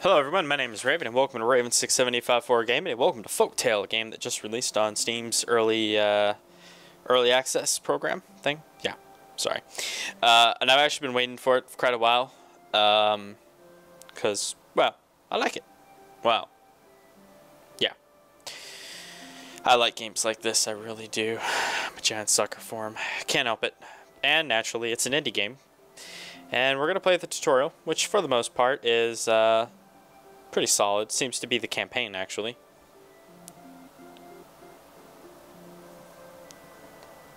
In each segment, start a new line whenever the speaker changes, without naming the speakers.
Hello everyone, my name is Raven and welcome to Raven675 Gaming and welcome to Folktale, a game that just released on Steam's early access program thing. Yeah, sorry. And I've actually been waiting for it for quite a while. Because, well, I like it. Wow. Yeah. I like games like this, I really do. I'm a giant sucker for them. Can't help it. And naturally, it's an indie game. And we're going to play the tutorial, which for the most part is pretty solid. Seems to be the campaign, actually.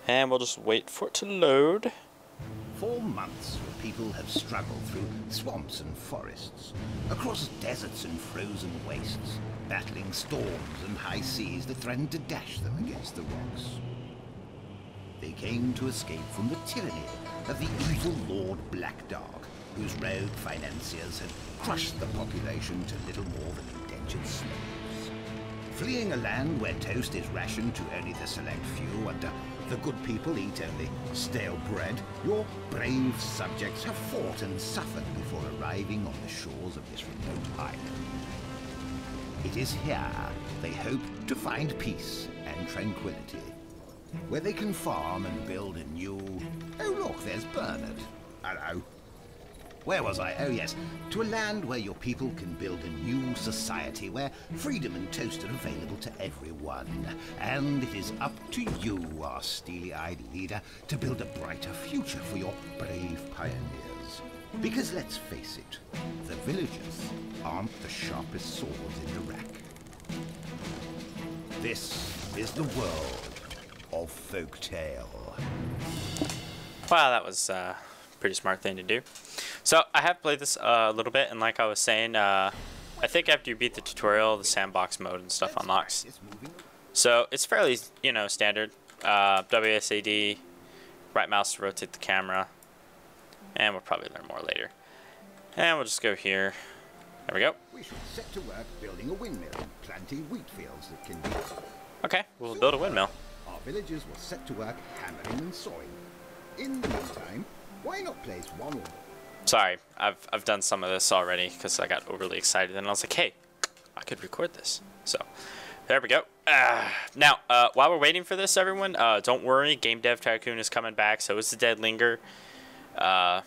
And we'll just wait for it to load.
For months, people have struggled through swamps and forests, across deserts and frozen wastes, battling storms and high seas that threatened to dash them against the rocks. They came to escape from the tyranny of the evil Lord Blackdark, whose rogue financiers had crushed the population to little more than indentured slaves. Fleeing a land where toast is rationed to only the select few and the good people eat only stale bread, your brave subjects have fought and suffered before arriving on the shores of this remote island. It is here they hope to find peace and tranquility, where they can farm and build a new... Oh look, there's Bernard. Hello. Where was I? Oh yes, to a land where your people can build a new society where freedom and toast are available to everyone. And it is up to you, our steely-eyed leader, to build a brighter future for your brave pioneers. Because let's face it, the villagers aren't the sharpest swords in the rack. This is the world of Folktale.
Wow, that was a pretty smart thing to do. So I have played this a little bit, and like I was saying, I think after you beat the tutorial, the sandbox mode and stuff unlocks. So it's fairly, you know, standard. WSAD, right mouse to rotate the camera, and we'll probably learn more later. And we'll just go here. There we go.
We should set to work building a windmill and planting wheat fields that can be...
Okay, we'll build a windmill.
Our villagers will set to work hammering and sawing. In the meantime, why not place one or...
Sorry, I've done some of this already because I got overly excited and I was like, hey, I could record this. So, there we go. Now, while we're waiting for this, everyone, don't worry. Game Dev Tycoon is coming back. So is the Dead Linger. I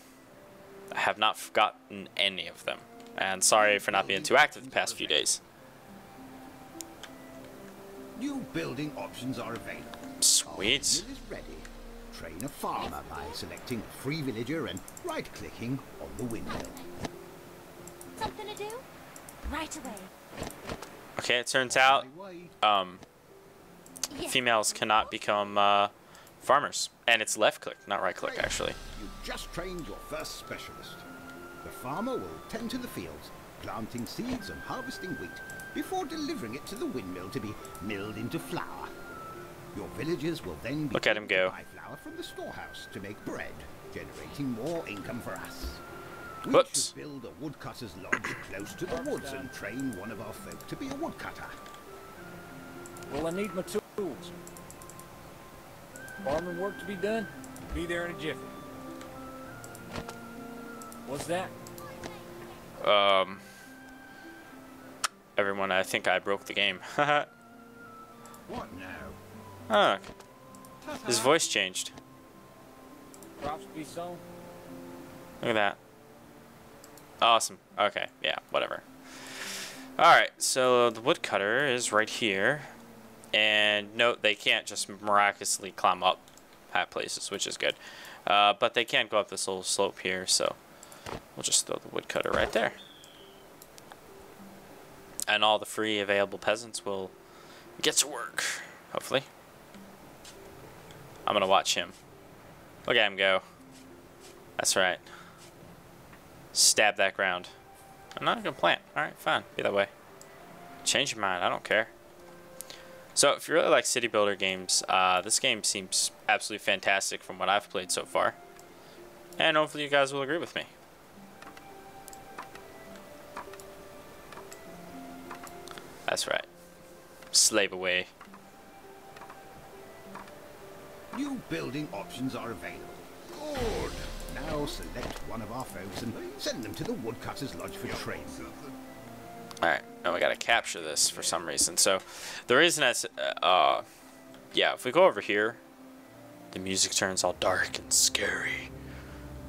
have not forgotten any of them. And sorry for not being too active the past few days.
New building options are available.
Sweet.
Our mill is ready. Train a farmer by selecting a free villager and right-clicking on the windmill.
Something to do? Right away.
Okay, it turns out
Yeah.
females cannot become farmers. And it's left-click, not right-click, actually.
You just trained your first specialist. The farmer will tend to the fields, planting seeds and harvesting wheat, before delivering it to the windmill to be milled into flour. Your villagers will then be
Look at him go.
buy flour from the storehouse to make bread, generating more income for us. We
Whoops.
should build a woodcutter's lodge close to the woods and train one of our folk to be a woodcutter.
Well, I need my tools. Farming work to be done? Be there in a jiffy. What's that?
Everyone, I think I broke the game.
What now?
Oh, his voice changed.
Crops to be sown?
Look at that. Awesome. Okay, yeah, whatever. Alright, so the woodcutter is right here. And note, they can't just miraculously climb up at places, which is good. But they can't go up this little slope here, so we'll just throw the woodcutter right there. And all the free available peasants will get to work, hopefully. I'm gonna watch him. Look at him go. That's right. Stab that ground. I'm not gonna plant. Alright, fine. Be that way. Change your mind. I don't care. So, if you really like city builder games, this game seems absolutely fantastic from what I've played so far. And hopefully you guys will agree with me. That's right. Slave away.
New building options are available. Good. Now select one of our folks and send them to the woodcutter's lodge for training.
Alright, now we gotta capture this for some reason. So, the reason that's, yeah, if we go over here, the music turns all dark and scary.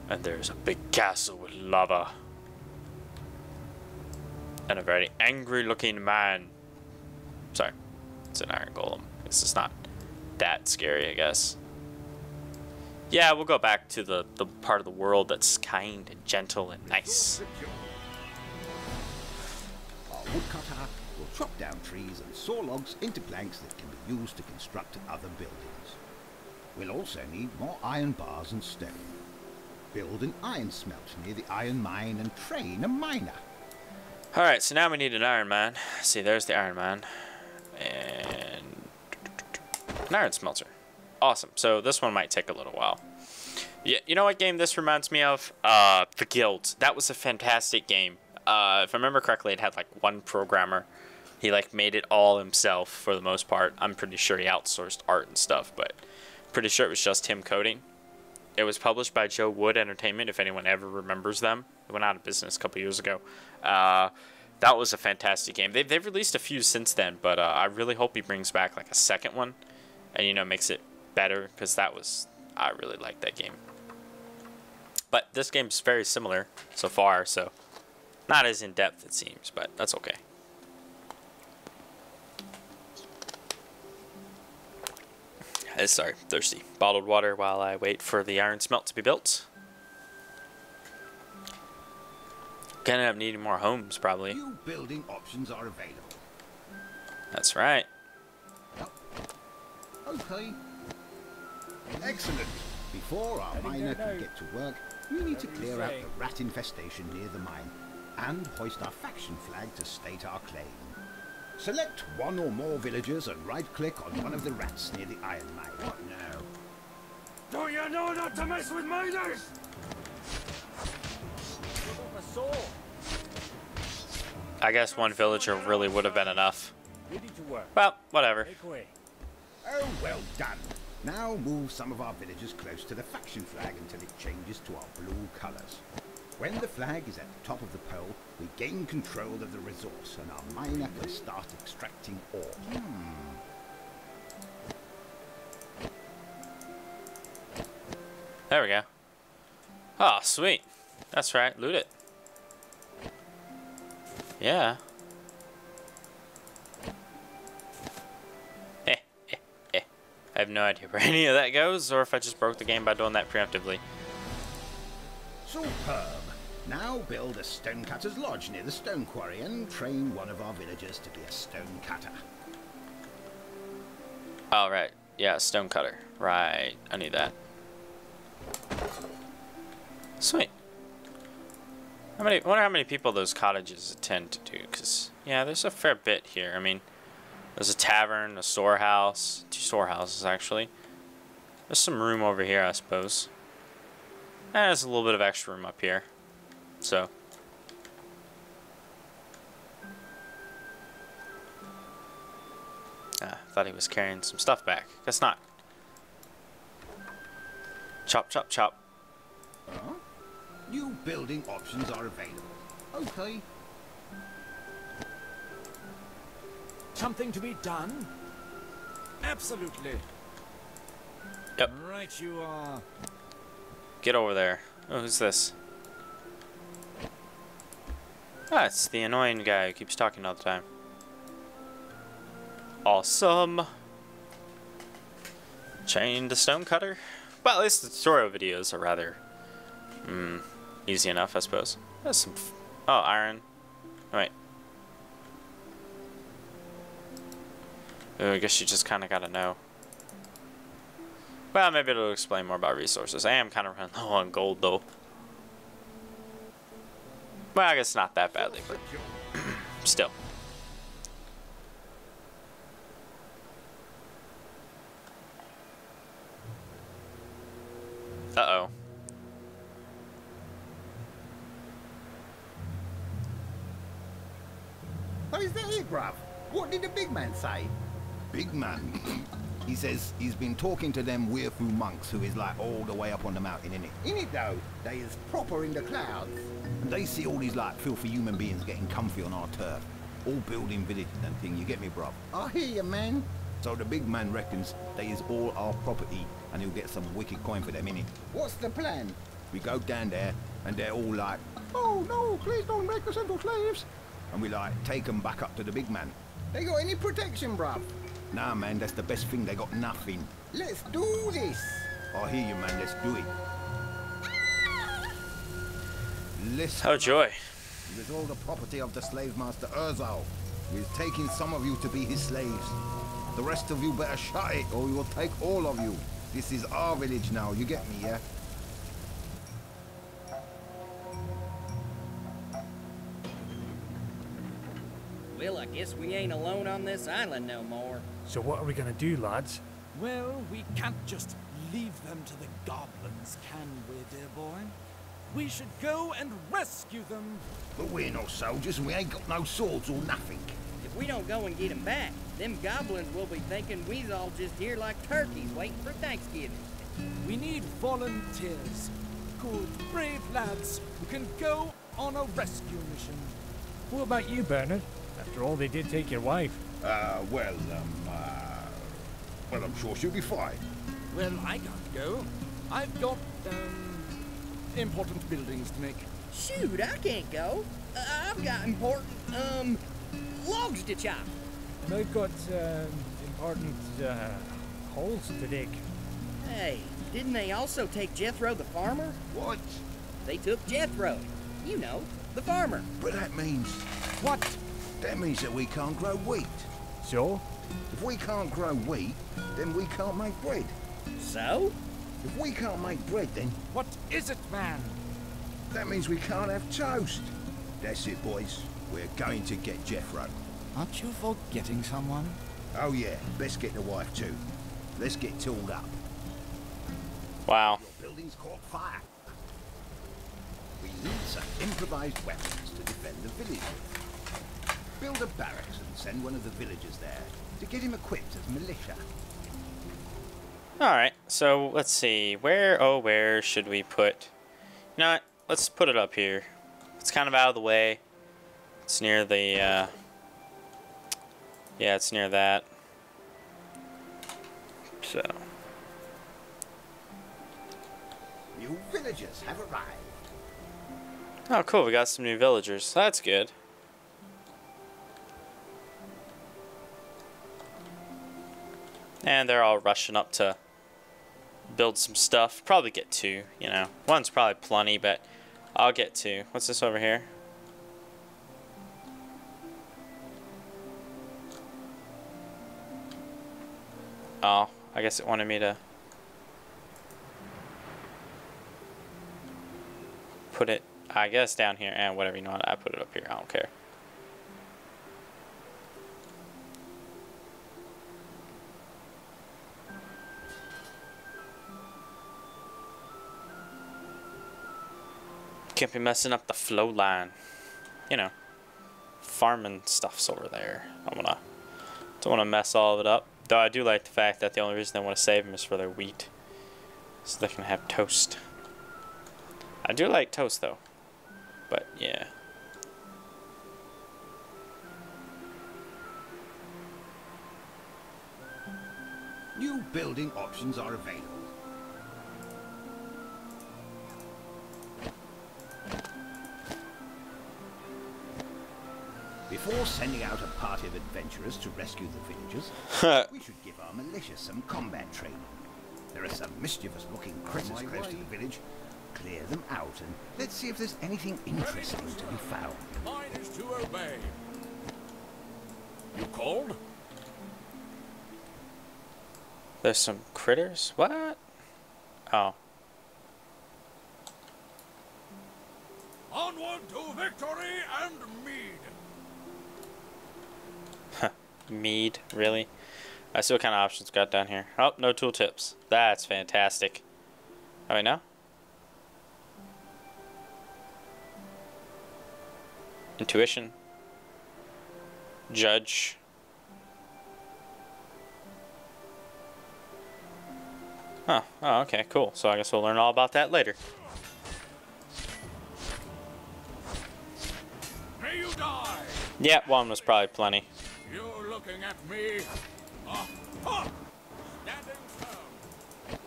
And there's a big castle with lava. And a very angry looking man. Sorry, it's an iron golem. This is not that scary, I guess. Yeah, we'll go back to the part of the world that's kind and gentle and nice.
Our woodcutter will chop down trees and saw logs into planks that can be used to construct other buildings. We'll also need more iron bars and stone. Build an iron smelt near the iron mine and train a miner.
Alright, so now we need an iron man. See, there's the iron man. And an iron smelter. Awesome. So this one might take a little while. Yeah, you know what game this reminds me of? The Guild. That was a fantastic game. If I remember correctly, it had like one programmer. He like made it all himself for the most part. I'm pretty sure he outsourced art and stuff, but pretty sure it was just him coding. It was published by Joe Wood Entertainment, if anyone ever remembers them. It went out of business a couple years ago. That was a fantastic game. They've released a few since then, but I really hope he brings back like a second one and, you know, makes it better, because I really liked that game. But this game's very similar so far, so not as in-depth it seems, but that's okay. Sorry, thirsty. Bottled water while I wait for the iron smelt to be built. Gonna end up needing more homes, probably.
New building options are available.
That's right.
Okay. Excellent. Before our miner can get to work, we need to clear out the rat infestation near the mine and hoist our faction flag to state our claim. Select one or more villagers and right-click on one of the rats near the iron mine. What now?
Don't you know not to mess with miners?
I guess one villager really would have been enough.
Ready to work.
Well, whatever.
Make way.
Oh, well done. Now move some of our villagers close to the faction flag until it changes to our blue colours. When the flag is at the top of the pole, we gain control of the resource and our miner can start extracting ore.
There we go. Oh, sweet. That's right. Loot it. Yeah. I have no idea where any of that goes, or if I just broke the game by doing that preemptively.
Superb. Now build a stonecutter's lodge near the stone quarry and train one of our villagers to be a stonecutter.
Oh, right. Yeah, stonecutter. Right. I need that. Sweet. I wonder how many people those cottages tend to do, because, yeah, there's a fair bit here. I mean, there's a tavern, a storehouse, 2 storehouses, actually. There's some room over here, I suppose. And there's a little bit of extra room up here. So. Thought he was carrying some stuff back. Guess not. Chop, chop, chop.
New building options are available. Okay.
Something to be done? Absolutely.
Yep.
Right you are.
Get over there. Oh, who's this? Ah, it's the annoying guy who keeps talking all the time. Awesome. Chain the stonecutter. Well, at least the tutorial videos are rather easy enough, I suppose. There's some. Oh, iron. Oh, wait. I guess you just kind of gotta know. Well, maybe it'll explain more about resources. I am kind of running low on gold, though. Well, I guess not that badly, but still. Uh-oh.
Oh, is that it, bruv? What did the big man say? Big man? He says he's been talking to them Weirfu monks who is like all the way up on the mountain, innit? Innit though? They is proper in the clouds. And they see all these like filthy human beings getting comfy on our turf. All building villages and thing, you get me, bruv? I hear you, man. So the big man reckons they is all our property and he'll get some wicked coin for them, innit? What's the plan? We go down there and they're all like, oh no, please don't make us into slaves. And we like, take them back up to the big man. They got any protection, bruv? Nah, man, that's the best thing. They got nothing. Let's do this. I hear you, man. Let's do it. Listen.
Oh, joy.
It is all the property of the slave master Urzal. He is taking some of you to be his slaves. The rest of you better shut it, or we will take all of you. This is our village now. You get me, yeah?
Well, I guess we ain't alone on this island no more.
So what are we gonna do, lads?
Well, we can't just leave them to the goblins, can we, dear boy? We should go and rescue them.
But we're no soldiers and we ain't got no swords or nothing.
If we don't go and get 'em back, them goblins will be thinking we's all just here like turkeys waiting for Thanksgiving.
We need volunteers. Good, brave lads who can go on a rescue mission.
What about you, Bernard? After all, they did take your wife.
Well, I'm sure she'll be fine.
Well, I can't go. I've got, important buildings to make.
Shoot, I can't go. I've got important, logs to chop.
I've got, important, holes to dig.
Hey, didn't they also take Jethro the farmer?
What?
They took Jethro. You know, the farmer.
But that means...
What?
That means that we can't grow wheat.
So?
If we can't grow wheat, then we can't make bread.
So?
If we can't make bread, then
What is it, man?
that means we can't have toast. That's it, boys. We're going to get Jethro.
Aren't you forgetting someone?
Oh yeah, let's get the wife too. Let's get tooled up.
Wow.
Your building's caught fire. We need some improvised weapons to defend the village with. Build a barracks and send one of the villagers there to get him equipped as militia.
Alright, so let's see. Where should we put... You know what? Let's put it up here. It's kind of out of the way. It's near the, yeah, it's near that. So...
New villagers have arrived.
Oh, cool. We got some new villagers. That's good. And they're all rushing up to build some stuff. Probably get two, you know. One's probably plenty, but I'll get two. What's this over here? Oh, I guess it wanted me to put it, I guess, down here. And whatever, you know what? I put it up here. I don't care. Can't be messing up the flow line. You know, farming stuff's over there. Don't wanna mess all of it up. Though I do like the fact that the only reason they want to save them is for their wheat, so they can have toast. I do like toast though, but yeah.
New building options are available. Before sending out a party of adventurers to rescue the villagers, we should give our militia some combat training. There are some mischievous-looking critters close to the village. Clear them out and let's see if there's anything interesting to be found.
Mine is to obey. You called?
There's some critters? What? Oh.
Onward to victory and mead.
Mead, really? I see what kind of options got down here. Oh, no tooltips. That's fantastic. Oh, wait, no? Intuition. Judge. Oh, okay, cool. So I guess we'll learn all about that later.
May you die.
Yeah, one was probably plenty.
You're looking at me. Standing firm.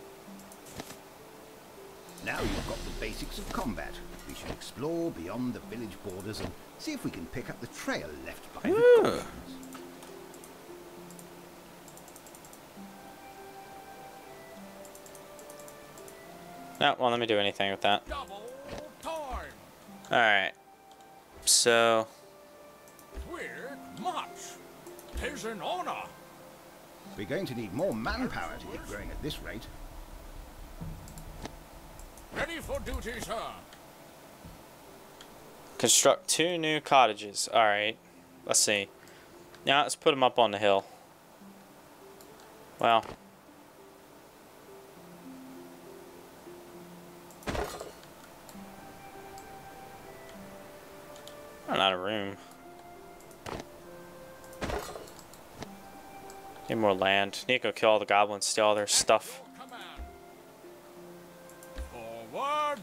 Now you've got the basics of combat. We should explore beyond the village borders and see if we can pick up the trail left by the goblins.
No, won't let me do anything with that.
Double time.
Alright. So...
We're much. 'Tis an honor.
We're going to need more manpower to get growing at this rate.
Ready for duty, sir.
Construct 2 new cottages. Alright. Let's see. Now let's put them up on the hill. Well... I'm out of room. Need more land. Need to go kill all the goblins, steal all their stuff.
Your command. Forward.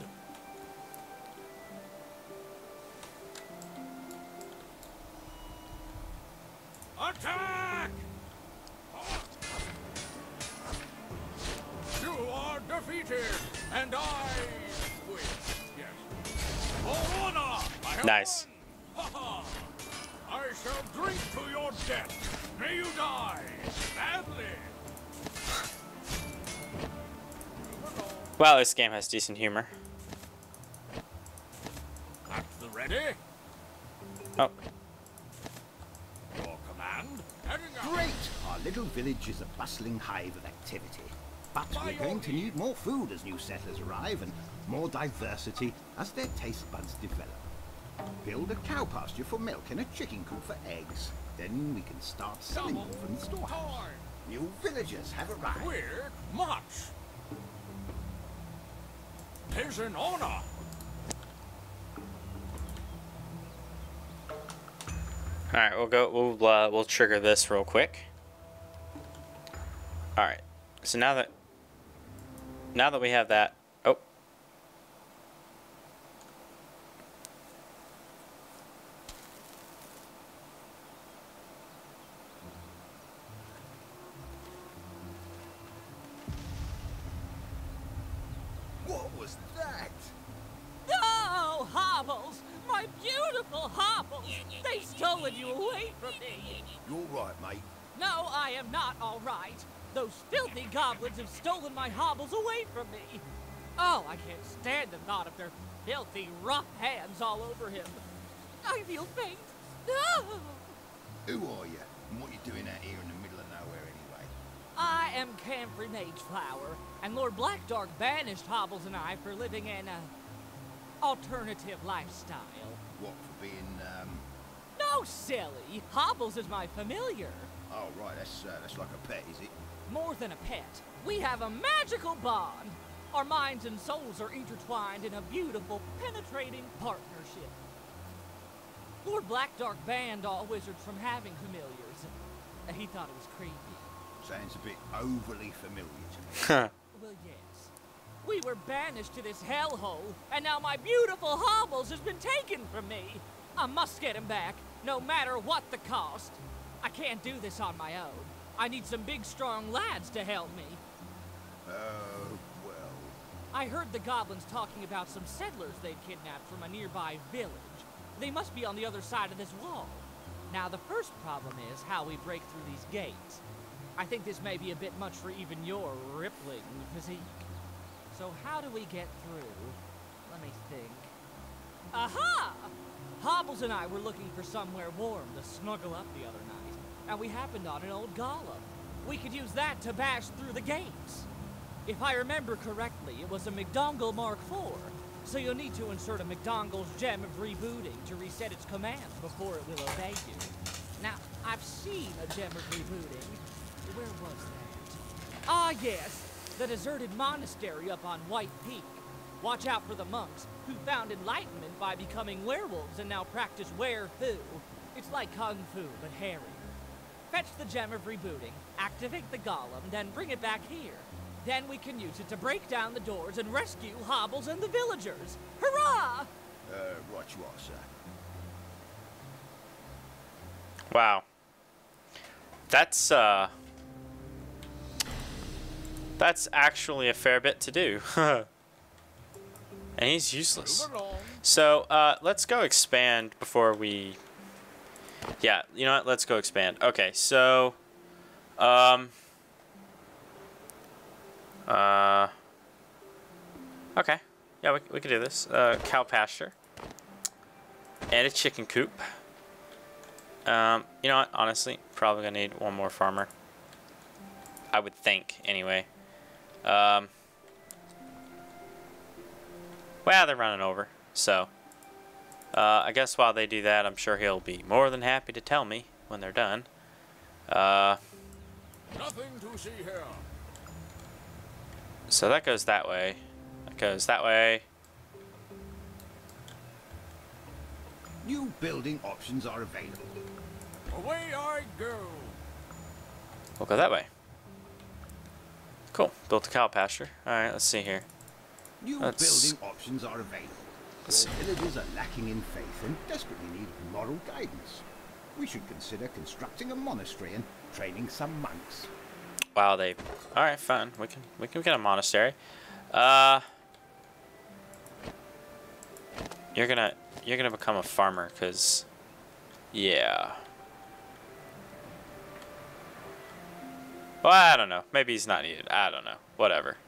Attack! You are defeated, and I win. Yes. For honor, I have
Nice.
won. Ha ha! I shall drink to your death. May you die badly.
Well, this game has decent humor.
At the ready.
Oh.
Your command. Heading out.
Great! Our little village is a bustling hive of activity. But we're going to need more food as new settlers arrive and more diversity as their taste buds develop. Build a cow pasture for milk and a chicken coop for eggs. Then we can start selling them from the storehouse.
Time.
New villagers have arrived.
Quick march. 'Tis an honor.
Alright, we'll trigger this real quick. Alright. So now that we have that, oh.
What was that?
Oh, Hobbles! My beautiful Hobbles! They've stolen you away from me!
You're right, mate.
No, I am not all right. Those filthy goblins have stolen my Hobbles away from me. Oh, I can't stand the thought of their filthy, rough hands all over him. I feel faint. Oh.
Who are you? And what you doing out here in the middle of nowhere anyway?
I am Camfrey Mageflower, and Lord Blackdark banished Hobbles and I for living an alternative lifestyle.
What, for being,
No, silly. Hobbles is my familiar.
Oh, right, that's like a pet, is it?
More than a pet, we have a magical bond. Our minds and souls are intertwined in a beautiful, penetrating partnership. Lord Blackdark banned all wizards from having familiars. He thought it was creepy.
Sounds a bit overly familiar to me.
Well, yes. We were banished to this hellhole, and now my beautiful Hobbles has been taken from me. I must get him back, no matter what the cost. I can't do this on my own. I need some big, strong lads to help me.
Oh, well.
I heard the goblins talking about some settlers they'd kidnapped from a nearby village. They must be on the other side of this wall. Now, the first problem is how we break through these gates. I think this may be a bit much for even your rippling physique. So how do we get through? Let me think. Aha! Hobbles and I were looking for somewhere warm to snuggle up the other night, and we happened on an old golem. We could use that to bash through the gates. If I remember correctly, it was a McDongle Mark IV, so you'll need to insert a McDongle's gem of rebooting to reset its commands before it will obey you. Now, I've seen a gem of rebooting. Where was that? Ah, yes, the deserted monastery up on White Peak. Watch out for the monks, who found enlightenment by becoming werewolves and now practice were-fu. It's like Kung Fu, but hairy. Fetch the gem of rebooting, activate the golem, then bring it back here. Then we can use it to break down the doors and rescue Hobbles and the villagers. Hurrah!
Right you are, sir.
Wow. That's actually a fair bit to do. And he's useless.
Move along.
So, let's go expand before we... Yeah, you know what? Let's go expand. Okay, so... Okay. Yeah, we could do this. Cow pasture. And a chicken coop. You know what? Honestly, probably gonna need one more farmer. I would think, anyway. Well, they're running over, so... I guess while they do that, I'm sure he'll be more than happy to tell me when they're done.
Nothing to see here.
So that goes that way. That goes that way.
New building options are available.
Away I go.
We'll go that way. Cool. Built a cow pasture. Alright, let's see here.
New
Let's-
building options are available.
Let's
Your villagers are lacking in faith and desperately need moral guidance. We should consider constructing a monastery and training some monks.
Wow, they... Alright, fine. We can get a monastery. You're gonna become a farmer, cause... Yeah. Well, I don't know. Maybe he's not needed. I don't know. Whatever.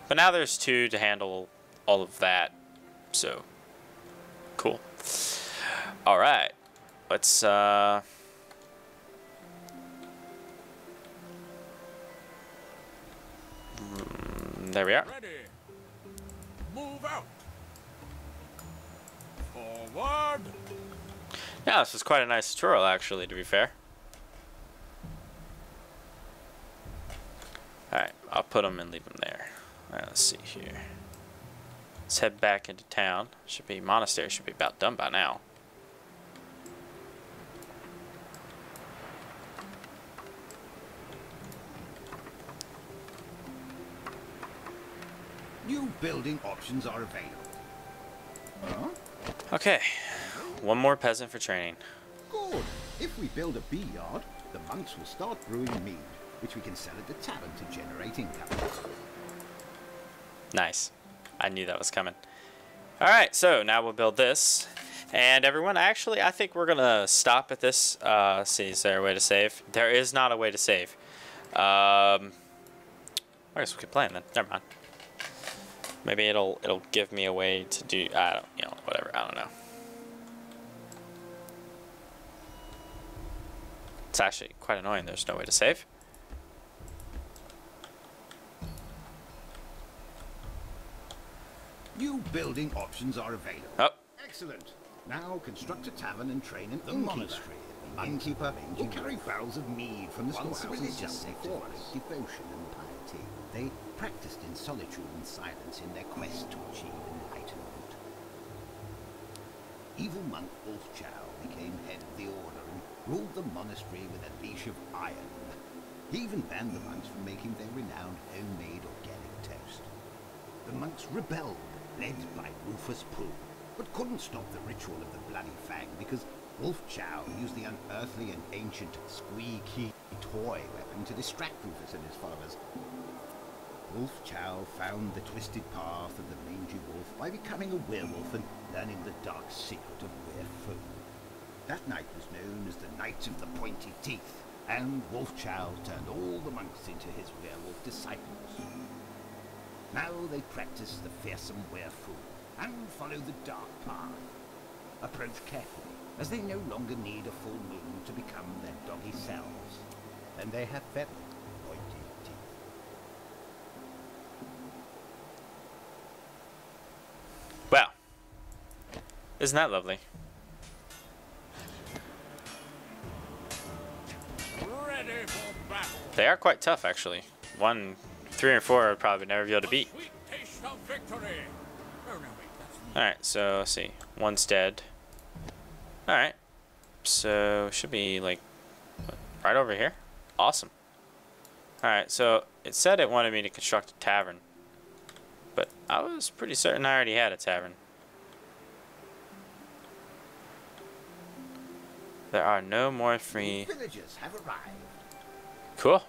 But now there's 2 to handle all of that. So, cool. Alright. Let's, there we are.
Ready. Move out. Forward.
Yeah, this was quite a nice tutorial, actually, to be fair. Alright, I'll put them and leave them there. Alright, let's see here. Let's head back into town. Monastery should be about done by now.
New building options are available. Huh?
Okay, one more peasant for training.
Good. If we build a bee yard, the monks will start brewing mead, which we can sell at the tavern to generate income.
Nice. I knew that was coming. Alright, so now we'll build this. And everyone, actually, I think we're going to stop at this. See, is there a way to save? There is not a way to save. I guess we could play then. Never mind. Maybe it'll give me a way to do, whatever, I don't know. It's actually quite annoying there's no way to save.
New building options are available.
Oh,
Excellent. Now construct a tavern and train an monastery. The innkeeper will carry barrels of mead from the storehouses just for devotion and piety. They practiced in solitude and silence in their quest to achieve enlightenment. Evil monk Wolfchow became head of the order and ruled the monastery with a leash of iron. He even banned the monks from making their renowned homemade organic toast. The monks rebelled, led by Rufus Pooh, but couldn't stop the ritual of the Bloody Fang because Wolfchow used the unearthly and ancient squeaky toy weapon to distract Rufus and his followers. Wolfchow found the twisted path of the mangy wolf by becoming a werewolf and learning the dark secret of Werefoot. That night was known as the Night of the Pointy Teeth, and Wolfchow turned all the monks into his werewolf disciples. Now they practice the fearsome Werefoot and follow the dark path. Approach carefully, as they no longer need a full moon to become their doggy selves. And they have very pointy teeth.
well. Isn't that lovely?
Ready for battle.
They are quite tough, actually. 1, 3, or 4 would probably never be able to beat.
Sweet taste of victory. Oh, no, wait, that's me.
Alright, so let's see. One's dead. Alright. So, should be like right over here. Awesome. Alright, so it said it wanted me to construct a tavern. But I was pretty certain I already had a tavern. There are no more free.
Villagers have arrived.
Cool.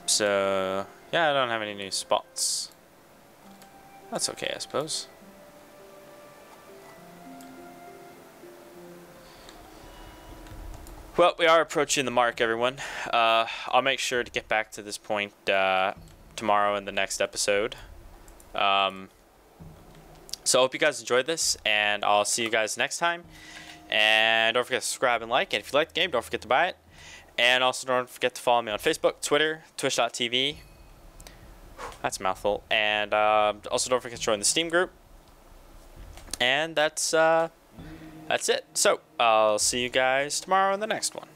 So, yeah, I don't have any new spots. That's okay, I suppose. Well, we are approaching the mark, everyone. I'll make sure to get back to this point tomorrow in the next episode. So I hope you guys enjoyed this, and I'll see you guys next time. And don't forget to subscribe and like, and if you like the game, don't forget to buy it. And also don't forget to follow me on Facebook, Twitter, Twitch.tv. That's a mouthful. And also don't forget to join the Steam group. And that's it. So I'll see you guys tomorrow in the next one.